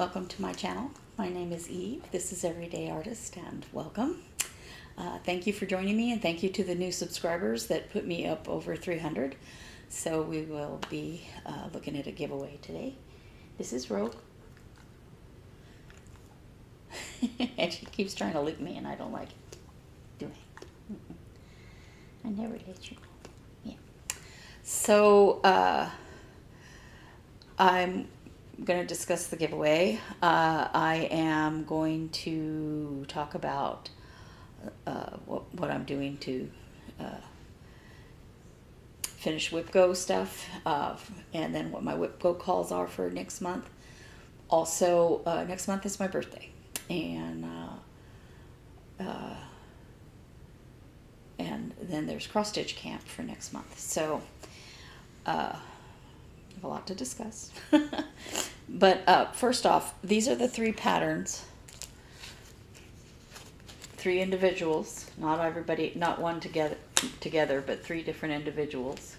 welcome to my channel. My name is Eve. This is Everyday Artist, and welcome. Thank you for joining me, and thank you to the new subscribers that put me up over 300. So we will be looking at a giveaway today. This is Rogue. And she keeps trying to lick me, and I don't like it. Do I? I never let you. Yeah. So I'm going to discuss the giveaway. I am going to talk about what I'm doing to finish WIPGO stuff, and then what my WIPGO calls are for next month. Also, next month is my birthday, and then there's cross-stitch camp for next month. So I have a lot to discuss. But first off, these are the three patterns. Three individuals, not everybody, not one together, but three different individuals.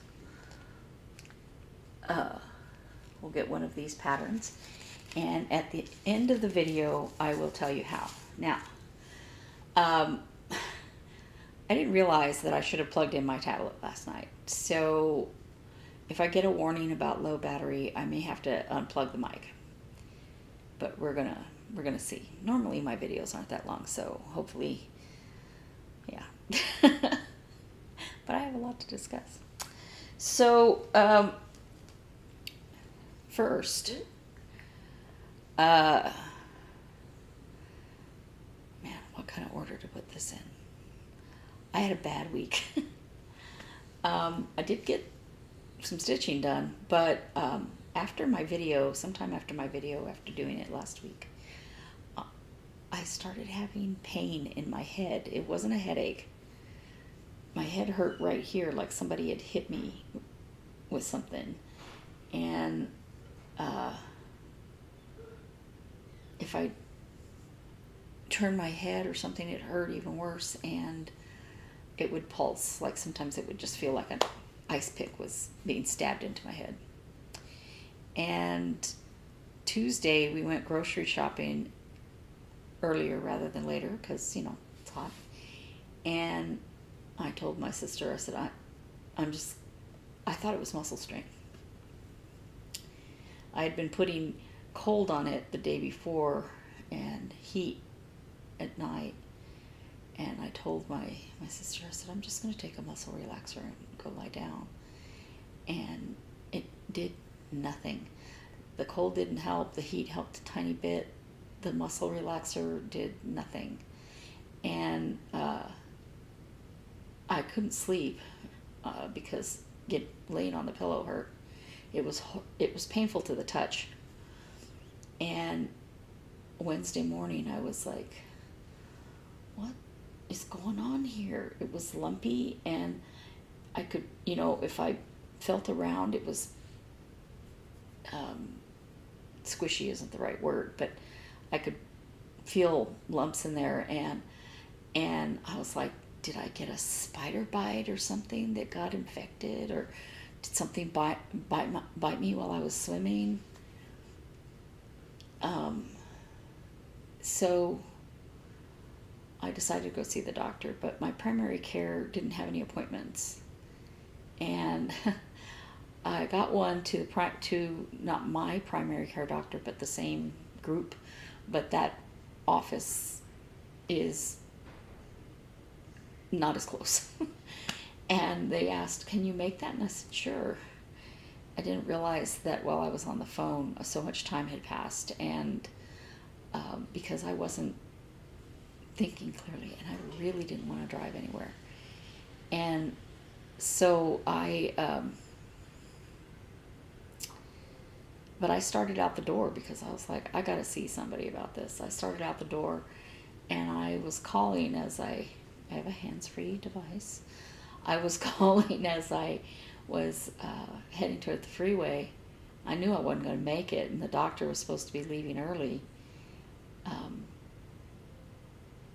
We'll get one of these patterns, and at the end of the video, I will tell you how. Now, I didn't realize that I should have plugged in my tablet last night, so if I get a warning about low battery, I may have to unplug the mic. But we're gonna see. Normally my videos aren't that long, so hopefully, yeah. But I have a lot to discuss. So first, man, what kind of order to put this in? I had a bad week. I did get some stitching done, but after my video, sometime after my video, after doing it last week, I started having pain in my head. It wasn't a headache. My head hurt right here, like somebody had hit me with something. And if I turned my head or something, it hurt even worse, and it would pulse. Like sometimes it would just feel like an ice pick was being stabbed into my head. And Tuesday we went grocery shopping earlier rather than later because, you know, it's hot. And I told my sister, I said, I thought it was muscle strain. I had been putting cold on it the day before and heat at night. And I told my sister, I said, I'm just going to take a muscle relaxer and go lie down. And it did nothing. The cold didn't help. The heat helped a tiny bit. The muscle relaxer did nothing. And I couldn't sleep because laying on the pillow hurt. It was painful to the touch. And Wednesday morning I was like, what is going on here? It was lumpy, and I could, you know, if I felt around, it was squishy isn't the right word, but I could feel lumps in there, and I was like, did I get a spider bite or something that got infected, or did something bite me while I was swimming? So I decided to go see the doctor, but my primary care didn't have any appointments. And I got one to not my primary care doctor, but the same group, but that office is not as close. And they asked, can you make that? And I said, sure. I didn't realize that while I was on the phone, so much time had passed, and because I wasn't thinking clearly, and I really didn't want to drive anywhere. And so but I started out the door because I was like, I got to see somebody about this. I started out the door, and I was calling as I have a hands-free device. I was calling as I was heading toward the freeway. I knew I wasn't going to make it, and the doctor was supposed to be leaving early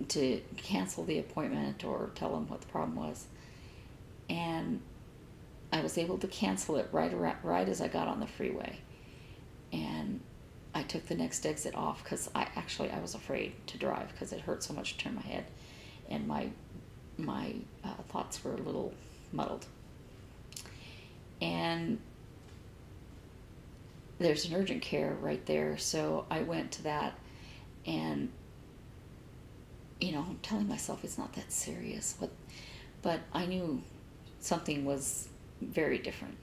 to cancel the appointment or tell him what the problem was. And I was able to cancel it right as I got on the freeway. And I took the next exit off because I was afraid to drive because it hurt so much to turn my head, and my thoughts were a little muddled. And there's an urgent care right there, so I went to that, and I'm telling myself it's not that serious, but I knew something was very different.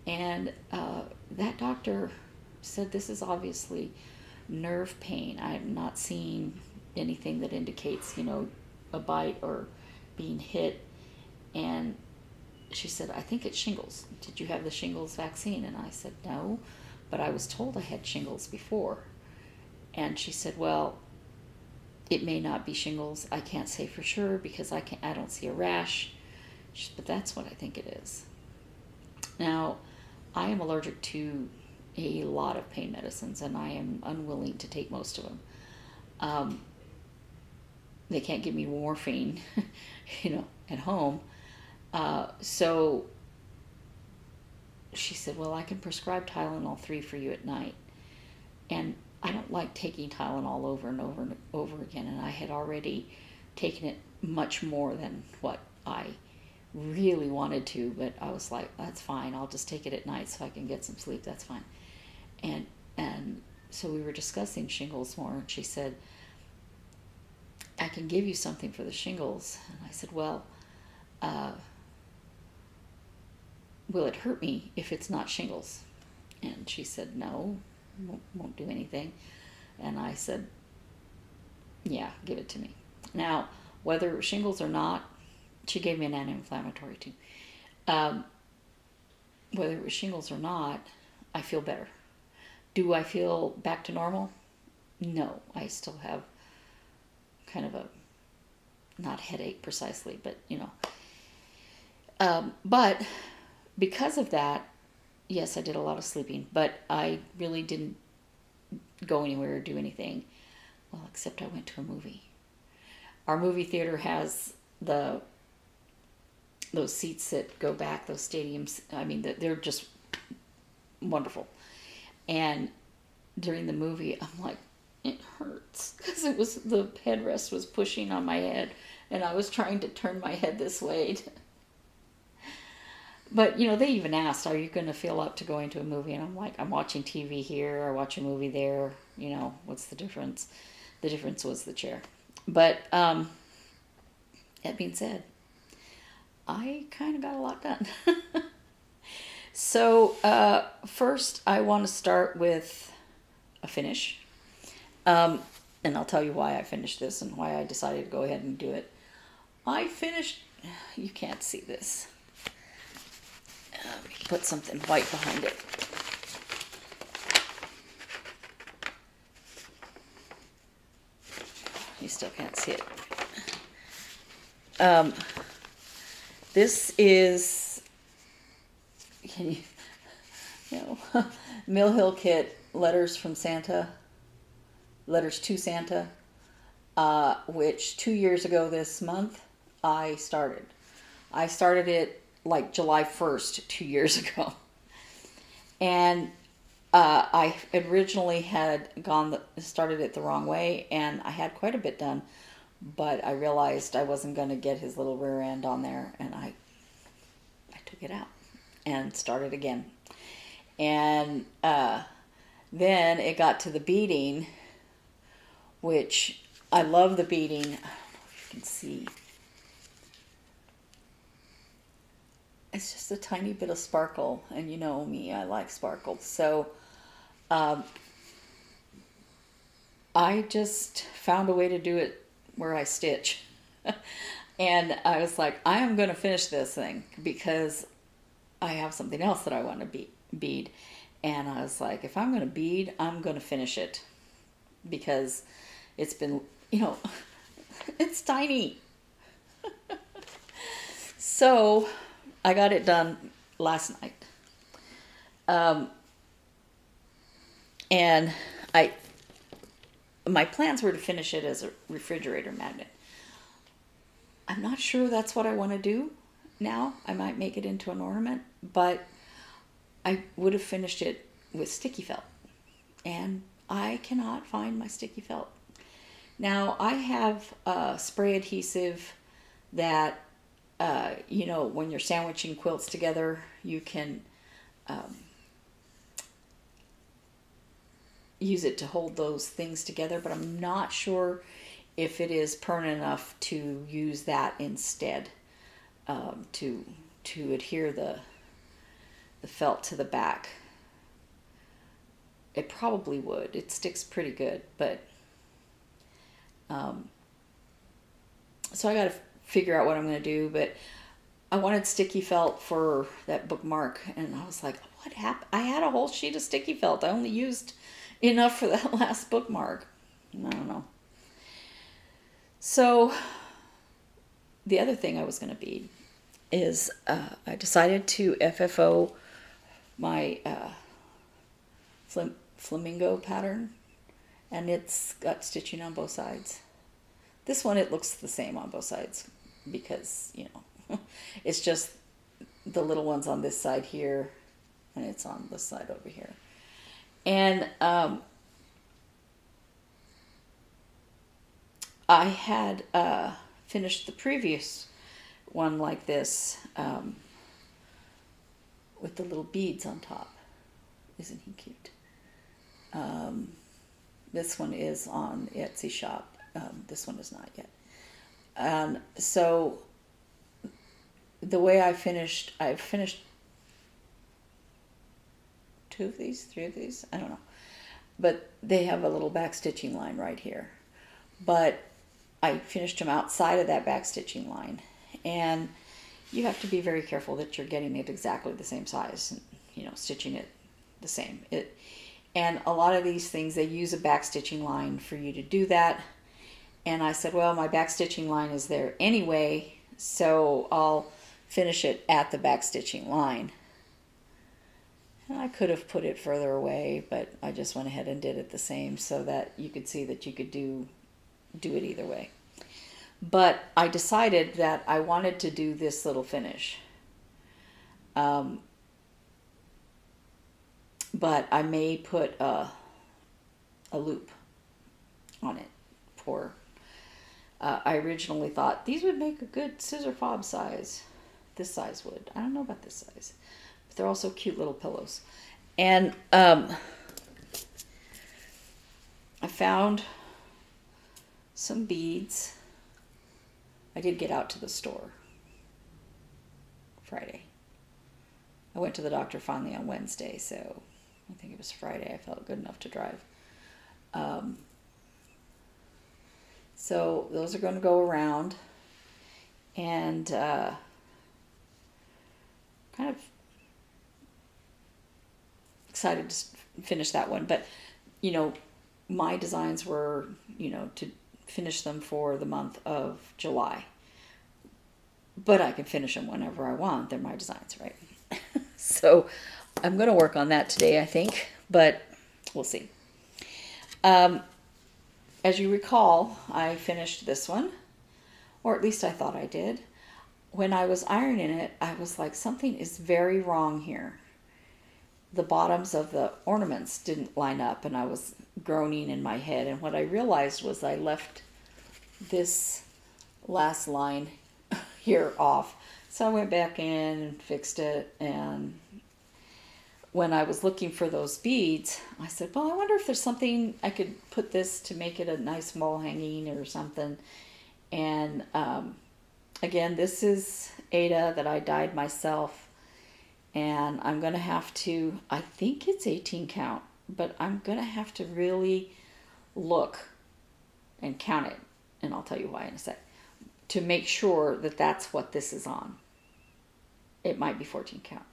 And that doctor said, this is obviously nerve pain. I'm not seeing anything that indicates, a bite or being hit. And she said, I think it's shingles. Did you have the shingles vaccine? And I said, no, but I was told I had shingles before. And she said, well, it may not be shingles. I can't say for sure because I don't see a rash, but that's what I think it is. Now, I am allergic to a lot of pain medicines, and I am unwilling to take most of them. They can't give me morphine, at home. So she said, well, I can prescribe Tylenol 3 for you at night. And I don't like taking Tylenol over and over and over again, and I had already taken it much more than what I really wanted to, but I was like, that's fine, I'll just take it at night so I can get some sleep, that's fine. And so we were discussing shingles more, and she said, I can give you something for the shingles. And I said, well, will it hurt me if it's not shingles? And she said, no, won't do anything. And I said, yeah, give it to me. Now, whether it was shingles or not, she gave me an anti-inflammatory too. Whether it was shingles or not, I feel better. Do I feel back to normal? No, I still have kind of a, not headache precisely, but but because of that, yes, I did a lot of sleeping, but I really didn't go anywhere or do anything. Well, except I went to a movie. Our movie theater has those seats that go back, those stadiums. I mean, they're just wonderful. And during the movie, I'm like, it hurts because the headrest was pushing on my head, and I was trying to turn my head this way. But, they even asked, are you going to feel up to going to a movie? And I'm like, I'm watching TV here, I watch a movie there. What's the difference? The difference was the chair. But that being said, I kind of got a lot done. So first I want to start with a finish. And I'll tell you why I finished this and why I decided to go ahead and do it. I finished, you can't see this. Put something white behind it. You still can't see it. This is, Mill Hill Kit, Letters to Santa, which 2 years ago this month I started. I started it like July 1st, 2 years ago. And I originally had started it the wrong way, and I had quite a bit done, but I realized I wasn't going to get his little rear end on there, and I took it out and started again. And then it got to the beading, which I love the beading. I don't know if you can see. It's just a tiny bit of sparkle, and you know me, I like sparkle. So I just found a way to do it where I stitch. And I was like, I am going to finish this thing because I have something else that I want to bead. And I was like, if I'm going to bead, I'm going to finish it because it's been, it's tiny. So I got it done last night. And my plans were to finish it as a refrigerator magnet. I'm not sure that's what I want to do now. I might make it into an ornament, but I would have finished it with sticky felt. and I cannot find my sticky felt. Now, I have spray adhesive that, you know, when you're sandwiching quilts together, you can use it to hold those things together, but I'm not sure if it is permanent enough to use that instead, to adhere the felt to the back. It probably would. It sticks pretty good, but so I got to figure out what I'm going to do. But I wanted sticky felt for that bookmark, and I was like, what happened? I had a whole sheet of sticky felt. I only used enough for that last bookmark. I don't know. So the other thing I was going to be is I decided to FFO my flamingo pattern, and it's got stitching on both sides. This one, it looks the same on both sides because, you know, it's just the little ones on this side here, and it's on this side over here. And I had finished the previous one like this, with the little beads on top. Isn't he cute? This one is on Etsy shop. This one is not yet. So the way I finished 2 of these, 3 of these, I don't know. But they have a little back stitching line right here. But I finished them outside of that back stitching line. And you have to be very careful that you're getting it exactly the same size and, you know, stitching it the same. And a lot of these things, they use a back stitching line for you to do that. And I said, well, my back stitching line is there anyway, so I'll finish it at the back stitching line. And I could have put it further away, but I just went ahead and did it the same so that you could see that you could do it either way. But I decided that I wanted to do this little finish. But I may put a loop on it for... I originally thought these would make a good scissor fob size. This size would. I don't know about this size. But they're also cute little pillows. And I found some beads. I did get out to the store Friday. I went to the doctor finally on Wednesday, so I think it was Friday. I felt good enough to drive. So those are going to go around, and kind of excited to finish that one. But, you know, my designs were, you know, to finish them for the month of July. But I can finish them whenever I want. They're my designs, right? So I'm going to work on that today, I think, but we'll see. As you recall, I finished this one, or at least I thought I did. When I was ironing it, I was like, something is very wrong here. The bottoms of the ornaments didn't line up, and I was groaning in my head. And what I realized was I left this last line here off. So I went back in and fixed it, and when I was looking for those beads, I said, well, I wonder if there's something I could put this to make it a nice wall hanging or something. And again, this is Ada that I dyed myself, and I'm going to have to, I think it's 18 count, but I'm going to have to really look and count it, and I'll tell you why in a sec, to make sure that that's what this is on. It might be 14 count,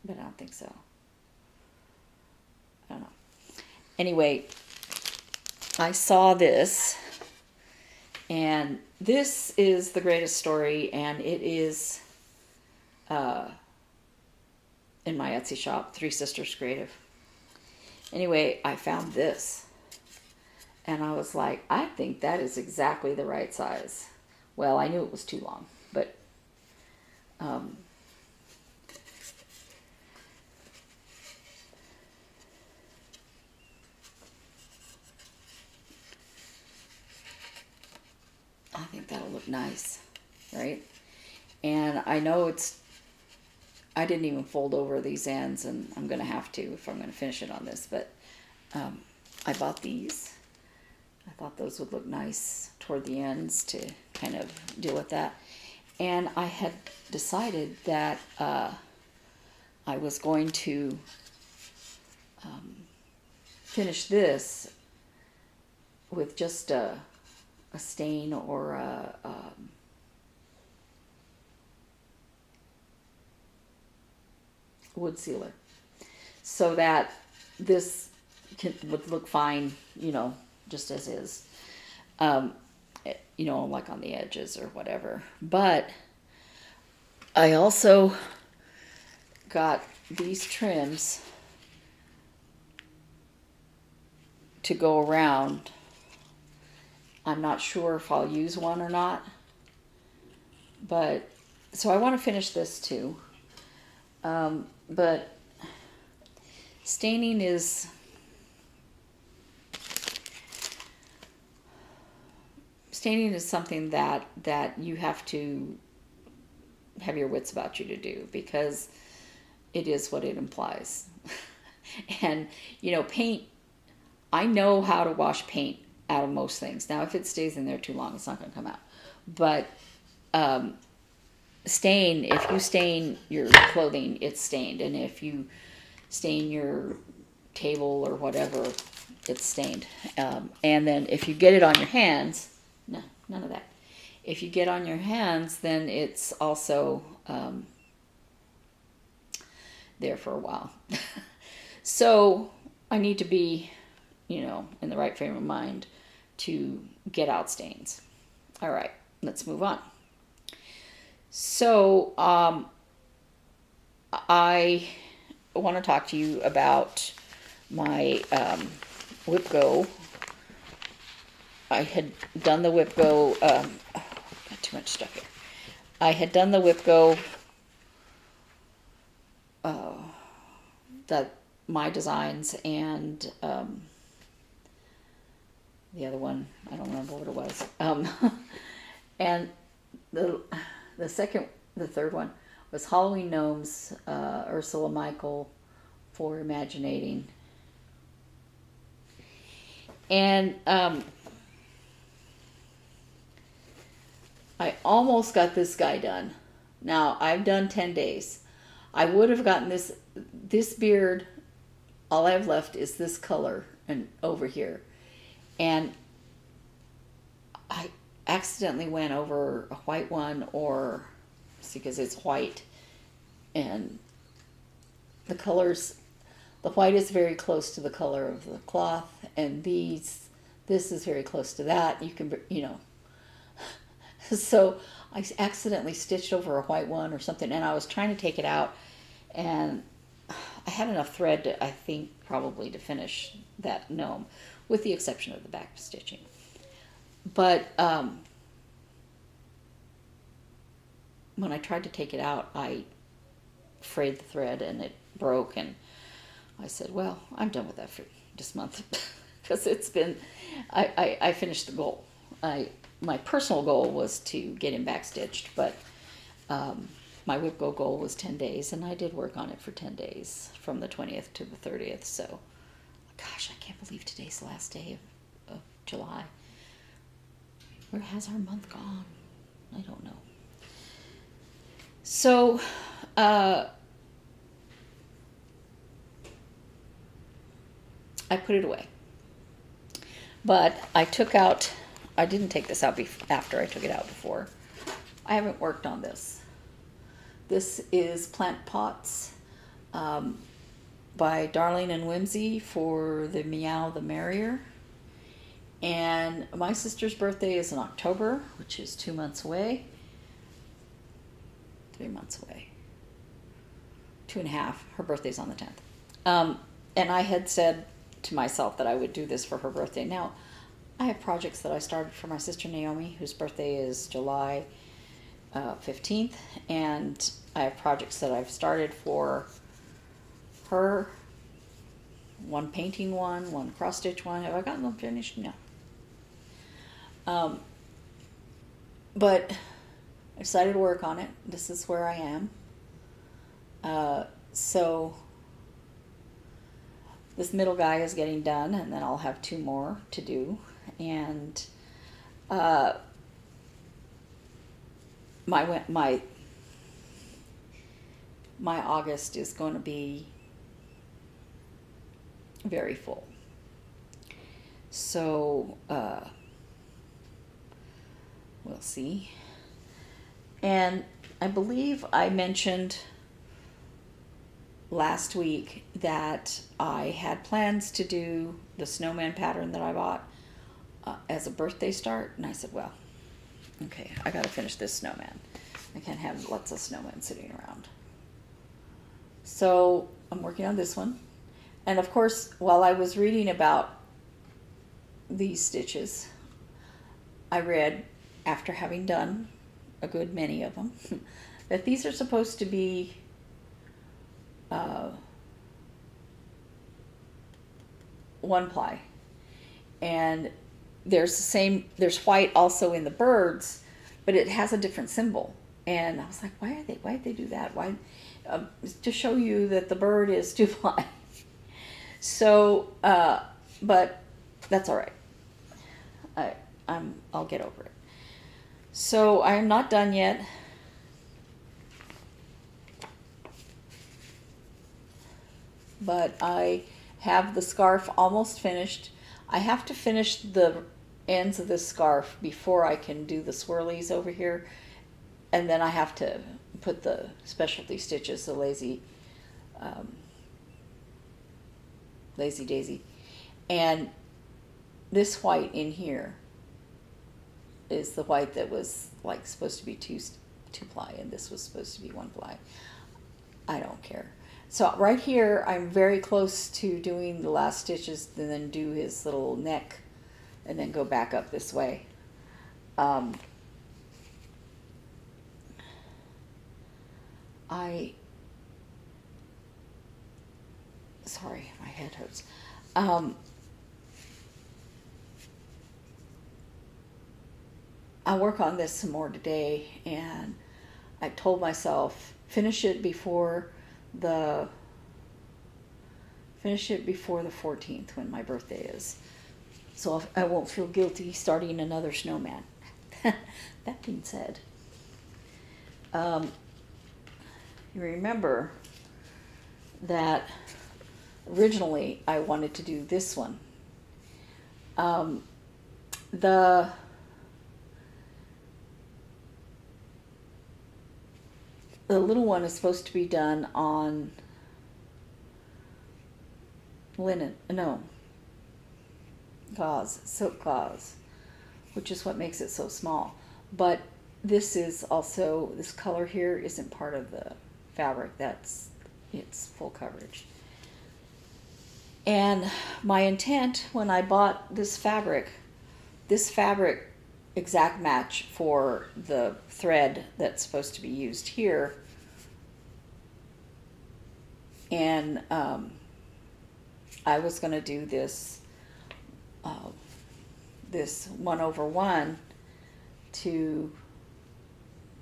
but I don't think so. I don't know. Anyway, I saw this, and this is The Greatest Story, and it is in my Etsy shop, Three Sisters Creative. Anyway, I found this, and I was like, I think that is exactly the right size. Well, I knew it was too long, but I think that'll look nice, right? And I know I didn't even fold over these ends, and I'm going to have to if I'm going to finish it on this, but I bought these. I thought those would look nice toward the ends to kind of deal with that. And I had decided that I was going to finish this with just a stain or a wood sealer, so that this would look fine, you know, just as is, you know, like on the edges or whatever. But I also got these trims to go around. I'm not sure if I'll use one or not, but so I want to finish this too. But staining is something that you have to have your wits about you to do, because it is what it implies. And, you know, paint, I know how to wash paint out of most things. Now, if it stays in there too long, it's not going to come out. But stain, if you stain your clothing, it's stained. And if you stain your table or whatever, it's stained. And then if you get it on your hands, no, none of that. If you get on your hands, then it's also there for a while. So I need to be, you know, in the right frame of mind to get out stains. All right, let's move on. So I want to talk to you about my WIPGO. I had done the WIPGO, got too much stuff here. I had done the WIPGO, my designs, and the other one, I don't remember what it was. And the third one was Halloween Gnomes, Ursula Michael for Imaginating. And I almost got this guy done. Now, I've done 10 days. I would have gotten this beard, all I have left is this color and over here. And I accidentally went over a white one, or because it's white, and the colors, the white is very close to the color of the cloth, and this is very close to that. You can, you know, so I accidentally stitched over a white one or something, and I was trying to take it out, and I had enough thread to, I think, probably to finish that gnome, with the exception of the back stitching. But when I tried to take it out, I frayed the thread and it broke, and I said, well, I'm done with that for this month, because it's been, I finished the goal. My personal goal was to get him back stitched, but my WIPGO goal was 10 days, and I did work on it for 10 days, from the 20th to the 30th. So, gosh, I can't believe today's the last day of July. Where has our month gone? I don't know. So, I put it away. But I took out, I didn't take this out after I took it out before. I haven't worked on this. This is Plant Pawts by Darling and Whimsy for the Meow the Merrier. And my sister's birthday is in October, which is 2 months away. 3 months away. 2.5. Her birthday's on the 10th. And I had said to myself that I would do this for her birthday. Now, I have projects that I started for my sister Naomi, whose birthday is July 15th, and I have projects that I've started for her. One painting one cross-stitch one. Have I gotten them finished? No. But I decided to work on it. This is where I am. So this middle guy is getting done, and then I'll have 2 more to do. And my August is going to be very full. So we'll see. And I believe I mentioned last week that I had plans to do the snowman pattern that I bought as a birthday start. And I said, well, okay, I got to finish this snowman. I can't have lots of snowmen sitting around. So I'm working on this one. And of course, while I was reading about these stitches, I read, after having done a good many of them, that these are supposed to be one ply. And there's there's white also in the birds, but it has a different symbol. And I was like, why did they do that? Why? To show you that the bird is 2 ply. So, but that's all right. I'll get over it. So I am not done yet. But I have the scarf almost finished. I have to finish the ends of this scarf before I can do the swirlies over here. And then I have to put the specialty stitches, the lazy daisy. And this white in here is the white that was like supposed to be two ply, and this was supposed to be 1 ply. I don't care. So right here, I'm very close to doing the last stitches, and then do his little neck, and then go back up this way. Sorry, my head hurts. I'll work on this some more today, and I told myself finish it before the 14th, when my birthday is, so I won't feel guilty starting another snowman. That being said, you remember that originally I wanted to do this one. The little one is supposed to be done on linen, no, gauze, silk gauze, which is what makes it so small. But this is also, this color here isn't part of the fabric, it's full coverage. And my intent when I bought this fabric exact match for the thread that's supposed to be used here, and I was going to do this this 1/1 to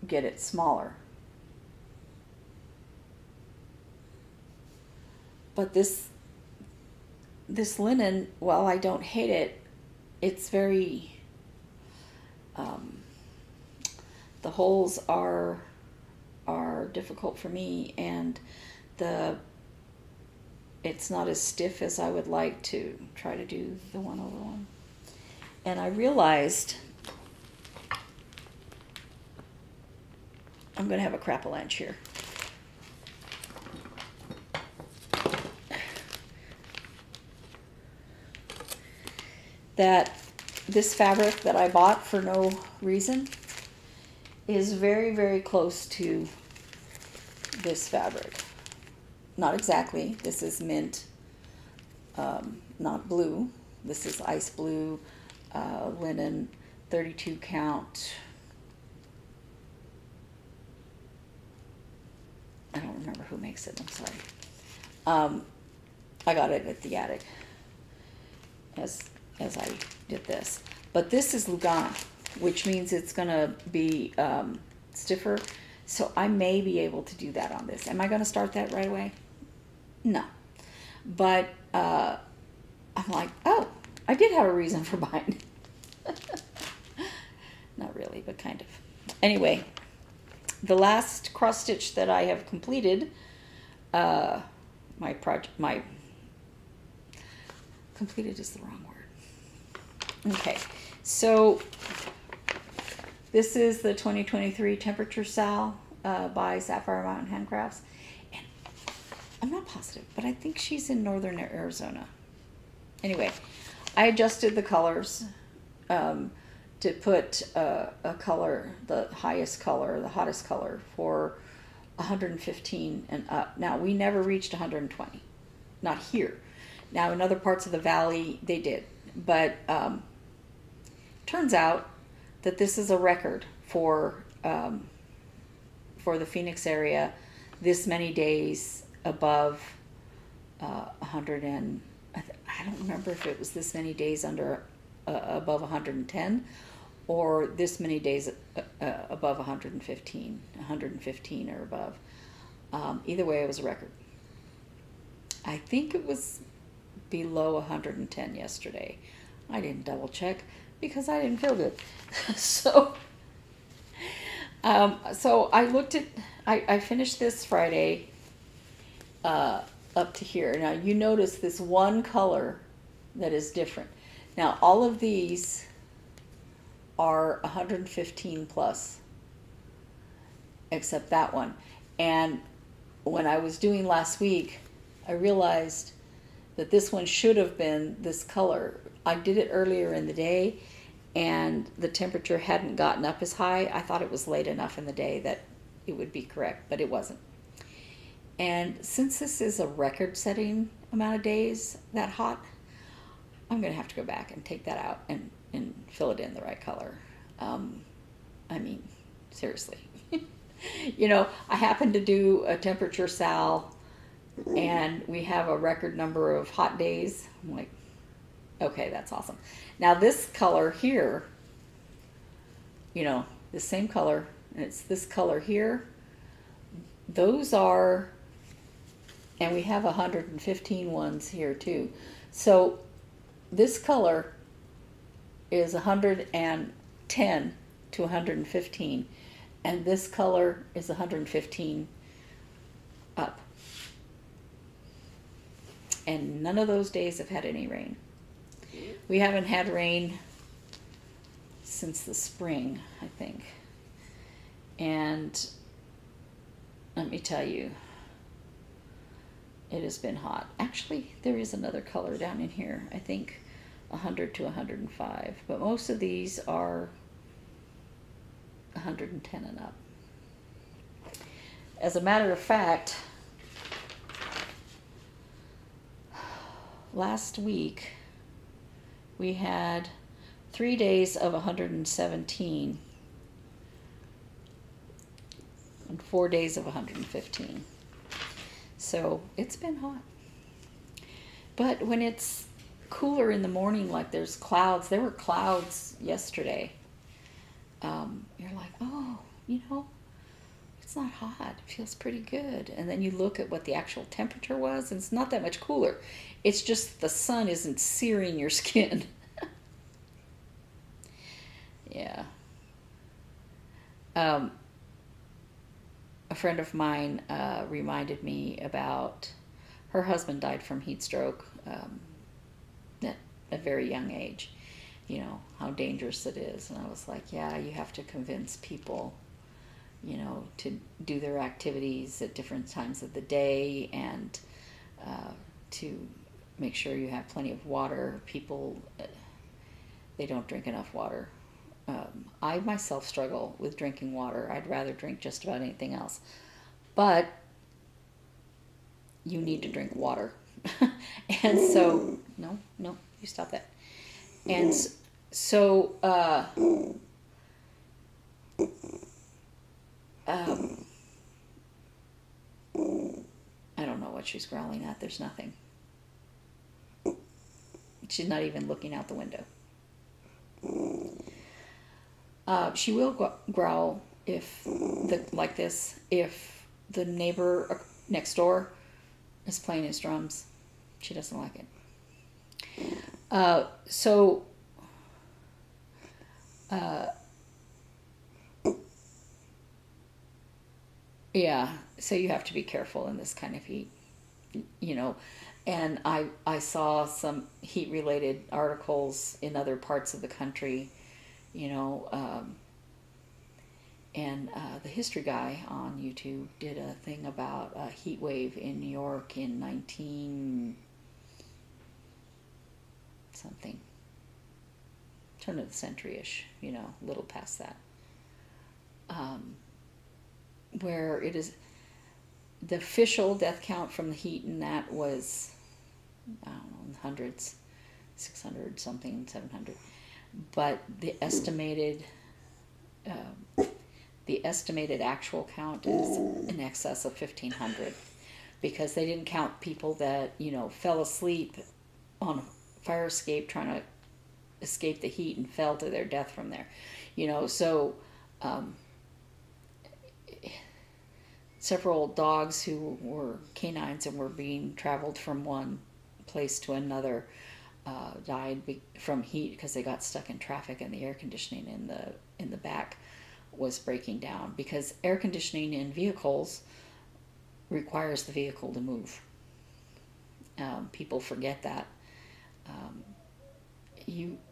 get it smaller. But this linen, while I don't hate it, it's very the holes are difficult for me, and it's not as stiff as I would like to try to do the 1/1. And I realized I'm going to have a crapalanche here. That this fabric that I bought for no reason is very, very close to this fabric. Not exactly. This is mint, not blue. This is ice blue, linen, 32 count. I don't remember who makes it, I'm sorry. I got it at the attic as I did this. But this is Lugana. which means it's going to be stiffer. So I may be able to do that on this. Am I going to start that right away? No. But I'm like, oh, I did have a reason for buying it. Not really, but kind of. Anyway, the last cross stitch that I have completed, completed is the wrong word. Okay, so this is the 2023 Temperature Sal by Sapphire Handcrafts. And I'm not positive, but I think she's in northern Arizona. Anyway, I adjusted the colors to put a color, the highest color, the hottest color for 115 and up. Now, we never reached 120, not here. Now, in other parts of the valley, they did. But turns out that this is a record for the Phoenix area, this many days above 100 and, I don't remember if it was this many days under above 110 or this many days above 115 or above. Either way, it was a record. I think it was below 110 yesterday. I didn't double check because I didn't feel good. So I looked at, I finished this Friday up to here. Now you notice this one color that is different. Now all of these are 115 plus, except that one. And when I was doing last week, I realized that this one should have been this color. I did it earlier in the day and the temperature hadn't gotten up as high. I thought it was late enough in the day that it would be correct, but it wasn't. And since this is a record-setting amount of days that hot, I'm going to have to go back and take that out and fill it in the right color. I mean, seriously. You know, I happen to do a temperature sal and we have a record number of hot days. I'm like, okay, that's awesome. Now this color here, you know, the same color, and it's this color here. Those are, and we have 115 ones here too. So this color is 110 to 115, and this color is 115 up. And none of those days have had any rain. We haven't had rain since the spring, I think. And let me tell you, it has been hot. Actually, there is another color down in here, I think 100 to 105. But most of these are 110 and up. As a matter of fact, last week we had 3 days of 117 and 4 days of 115. So it's been hot. But when it's cooler in the morning, like there's clouds, there were clouds yesterday, you're like, oh, you know, it's not hot. It feels pretty good. And then you look at what the actual temperature was, and it's not that much cooler. It's just the sun isn't searing your skin. Yeah. A friend of mine reminded me about her husband died from heat stroke at a very young age. You know, how dangerous it is. And I was like, yeah, you have to convince people, you know, to do their activities at different times of the day and to make sure you have plenty of water. People, they don't drink enough water. I myself struggle with drinking water. I'd rather drink just about anything else. But you need to drink water. And so, no, you stop that. And so, I don't know what she's growling at. There's nothing. She's not even looking out the window. She will growl like this if the neighbor next door is playing his drums. She doesn't like it. Yeah, so you have to be careful in this kind of heat, you know. And I saw some heat-related articles in other parts of the country, you know, and the history guy on YouTube did a thing about a heat wave in New York in 19 something, turn of the century-ish, you know, a little past that, where it is the official death count from the heat, and that was, I don't know, in the hundreds, 600 something, 700, but the estimated actual count is in excess of 1,500, because they didn't count people that, you know, fell asleep on a fire escape trying to escape the heat and fell to their death from there, you know. So several dogs who were canines and were being traveled from one place to another died from heat because they got stuck in traffic, and the air conditioning in the back was breaking down, because air conditioning in vehicles requires the vehicle to move. People forget that.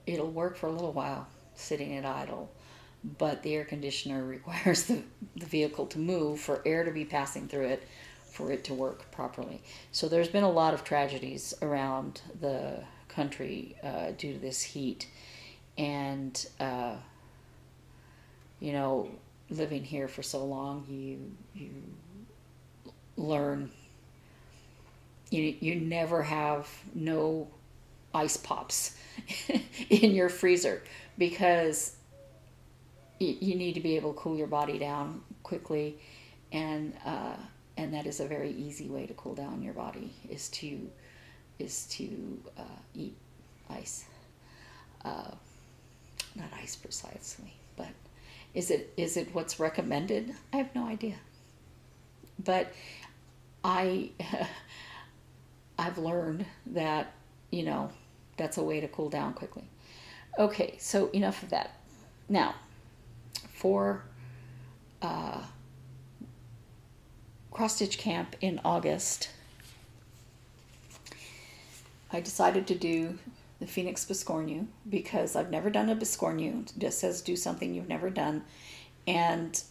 It'll work for a little while sitting at idle, but the air conditioner requires the vehicle to move for air to be passing through it for it to work properly. So there's been a lot of tragedies around the country due to this heat. And, you know, living here for so long, you learn, you never have no ice pops in your freezer, because you need to be able to cool your body down quickly, and that is a very easy way to cool down your body, is to eat ice. Not ice precisely, but is it what's recommended? I have no idea, but I've learned that, you know, that's a way to cool down quickly. Okay, so enough of that. Now, for Cross Stitch Camp in August, I decided to do the Phoenix Biscornu, because I've never done a Biscornu. It just says do something you've never done. And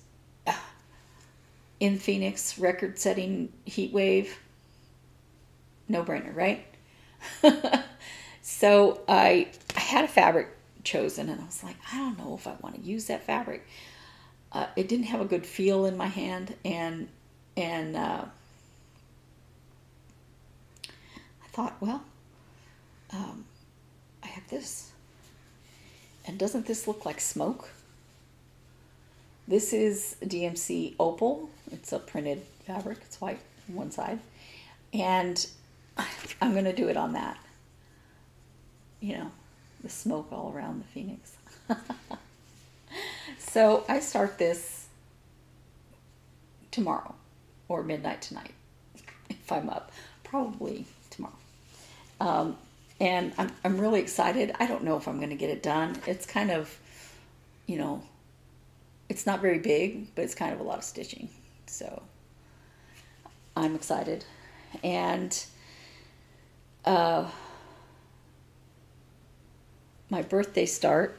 in Phoenix, record-setting heat wave, no-brainer, right? So I had a fabric chosen, and I was like, I don't know if I want to use that fabric. It didn't have a good feel in my hand, and I thought, well, I have this, and doesn't this look like smoke? This is DMC Opal. It's a printed fabric. It's white on one side, and I'm going to do it on that. You know, the smoke all around the Phoenix. So I start this tomorrow, or midnight tonight, if I'm up. Probably tomorrow. And I'm really excited. I don't know if I'm going to get it done. It's kind of, you know, it's not very big, but it's kind of a lot of stitching. So I'm excited. And my birthday start,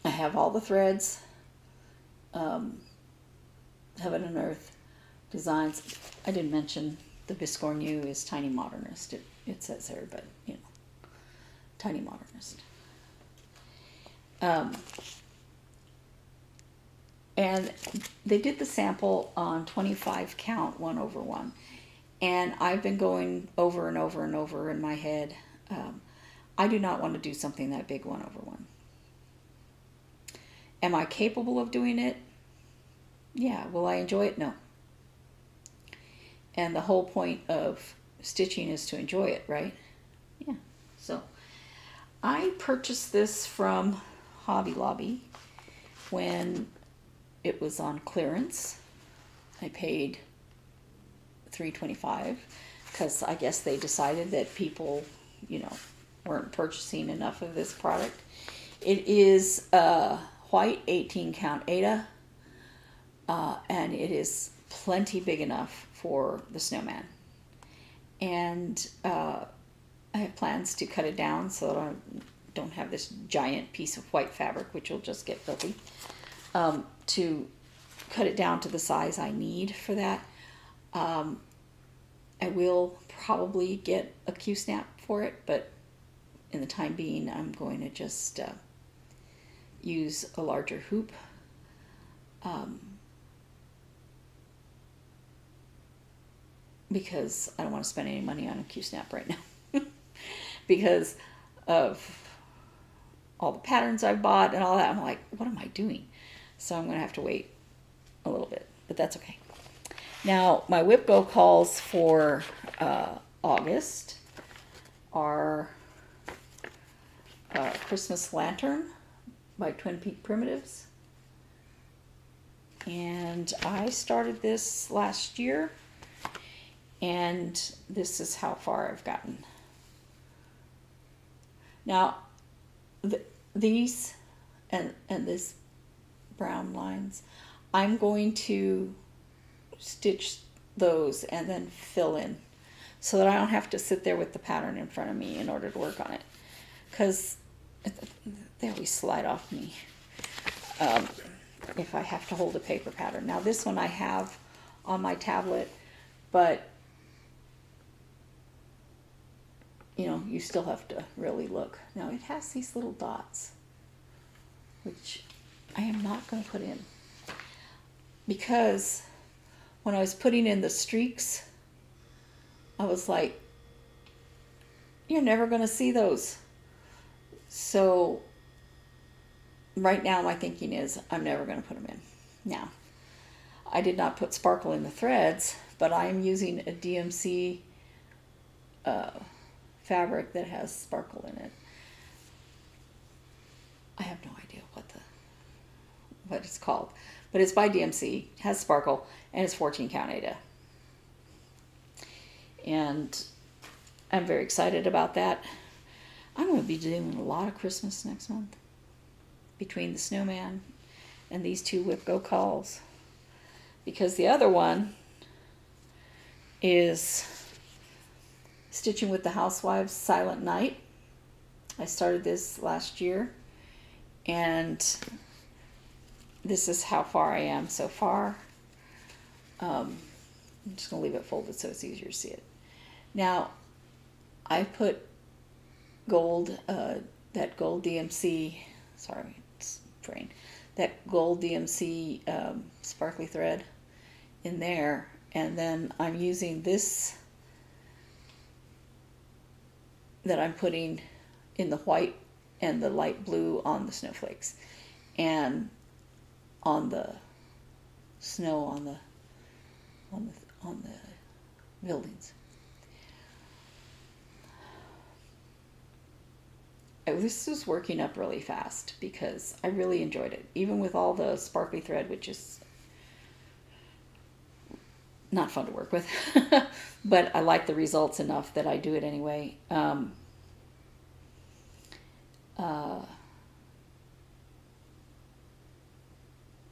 I have all the threads, Heaven and Earth designs. I didn't mention the Biscornu is Tiny Modernist. It says there, but you know, Tiny Modernist. And they did the sample on 25 count 1/1, and I've been going over and over and over in my head. I do not want to do something that big 1/1. Am I capable of doing it? Yeah. Will I enjoy it? No. And the whole point of stitching is to enjoy it, right? yeah. So I purchased this from Hobby Lobby when it was on clearance. I paid $3.25 because I guess they decided that people, you know, weren't purchasing enough of this product. It is a white 18 count Ada, and it is plenty big enough for the snowman. And I have plans to cut it down so that I don't have this giant piece of white fabric, which will just get filthy, to cut it down to the size I need for that. I will probably get a Q-snap for it, but in the time being, I'm going to just use a larger hoop. Because I don't want to spend any money on a Q-snap right now. Because of all the patterns I've bought and all that, I'm like, what am I doing? So I'm going to have to wait a little bit, but that's okay. Now, my WIPGO calls for August are Christmas Lantern by Twin Peak Primitives. And I started this last year, and this is how far I've gotten. Now, these and this brown lines, I'm going to stitch those and then fill in so that I don't have to sit there with the pattern in front of me in order to work on it, because they always slide off me if I have to hold a paper pattern. Now this one I have on my tablet, but you know, you still have to really look. Now it has these little dots, which I am not going to put in, because when I was putting in the streaks, I was like, you're never going to see those. So right now my thinking is I'm never going to put them in. Now, I did not put sparkle in the threads, but I am using a DMC fabric that has sparkle in it. I have no idea what it's called, but it's by DMC, has sparkle, and it's 14 count Ada. And I'm very excited about that. I'm going to be doing a lot of Christmas next month between the snowman and these two WIPGO calls, because the other one is Stitching with the Housewives Silent Night. I started this last year, and this is how far I am so far. I'm just going to leave it folded so it's easier to see it. Now, I put gold, that gold DMC, sorry, it's fraying, that gold DMC sparkly thread in there, and then I'm using this that I'm putting in the white and the light blue on the snowflakes, and on the snow on the buildings. This is working up really fast because I really enjoyed it, even with all the sparkly thread, which is not fun to work with. But I like the results enough that I do it anyway.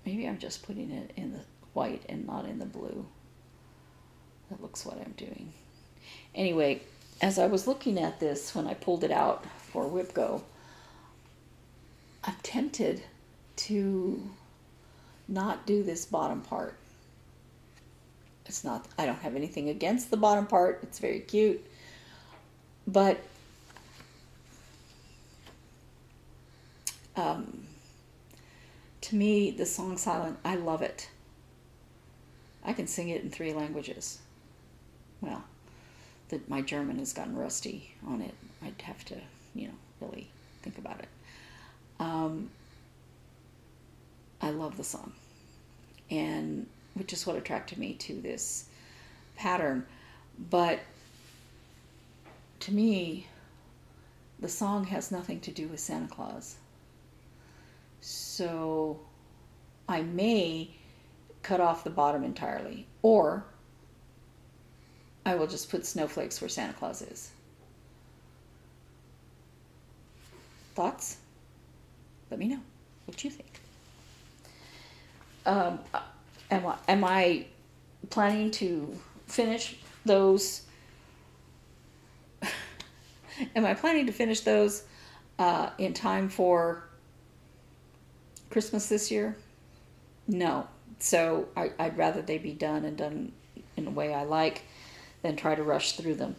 Maybe I'm just putting it in the white and not in the blue. That looks what I'm doing. Anyway, as I was looking at this when I pulled it out for WIPGO, I'm tempted to not do this bottom part. It's not, I don't have anything against the bottom part. It's very cute. But to me, the song Silent, I love it. I can sing it in 3 languages. Well, my German has gotten rusty on it. I'd have to, you know, really think about it. I love the song, and which is what attracted me to this pattern. But to me, the song has nothing to do with Santa Claus. So I may cut off the bottom entirely, or I will just put snowflakes where Santa Claus is. Thoughts? Let me know what you think. Am I planning to finish those? Am I planning to finish those in time for Christmas this year? No. So I'd rather they be done and done in a way I like than try to rush through them.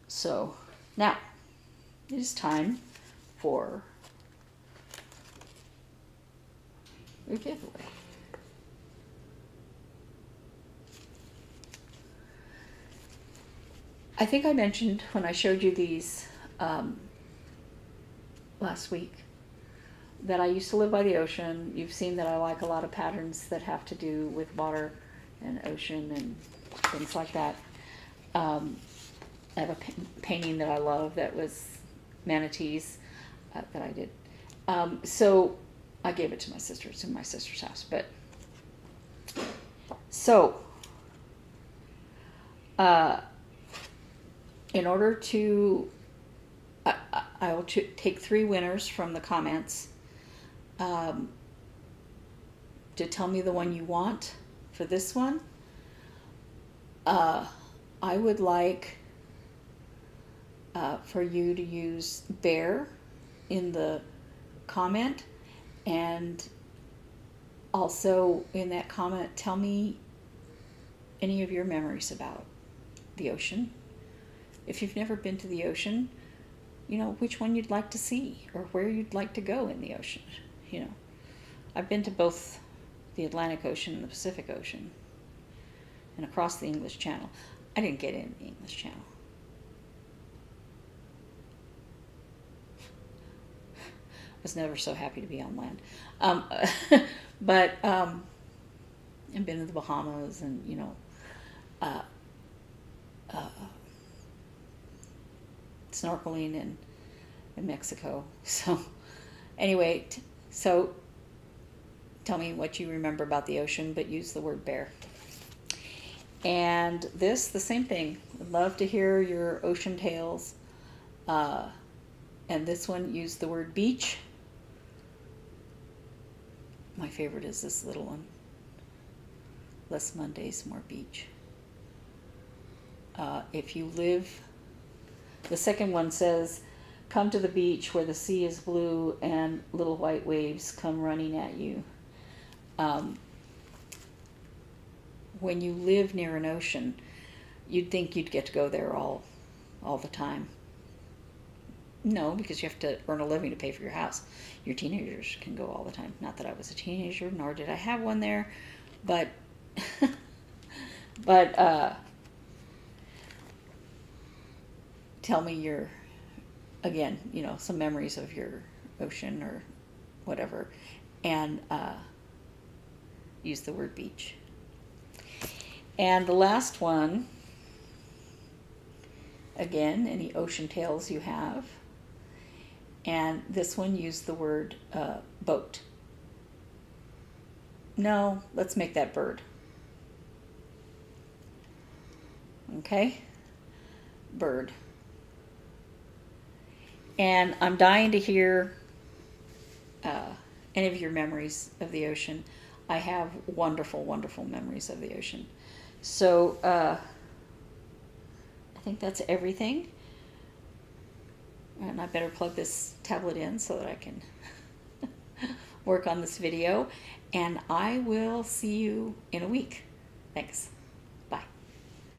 So now it is time for a giveaway. I think I mentioned when I showed you these last week that I used to live by the ocean. You've seen that I like a lot of patterns that have to do with water and ocean and things like that. I have a painting that I love that was manatees that I did. So I gave it to my sister. It's in my sister's house. But so in order to, I will take 3 winners from the comments to tell me the one you want for this one. I would like for you to use bear in the comment, and also in that comment tell me any of your memories about the ocean. If you've never been to the ocean, you know, which one you'd like to see or where you'd like to go in the ocean. You know, I've been to both the Atlantic Ocean and the Pacific Ocean and across the English Channel. I didn't get in the English Channel. I was never so happy to be on land. But I've been to the Bahamas and, you know, snorkeling in Mexico. So anyway, so tell me what you remember about the ocean, but use the word bear. And this, the same thing. Would love to hear your ocean tales. And this one, use the word beach. My favorite is this little one. Less Mondays, more beach. If you live, the second one says, come to the beach where the sea is blue and little white waves come running at you. When you live near an ocean, you'd think you'd get to go there all the time. No, because you have to earn a living to pay for your house. Your teenagers can go all the time. Not that I was a teenager, nor did I have one there, but tell me your, again, you know, some memories of your ocean or whatever, and use the word beach. And the last one, again, any ocean tales you have. And this one, use the word boat. No, let's make that bird. Okay? Bird. And I'm dying to hear any of your memories of the ocean. I have wonderful, wonderful memories of the ocean. So I think that's everything. And I better plug this tablet in so that I can work on this video. And I will see you in a week. Thanks.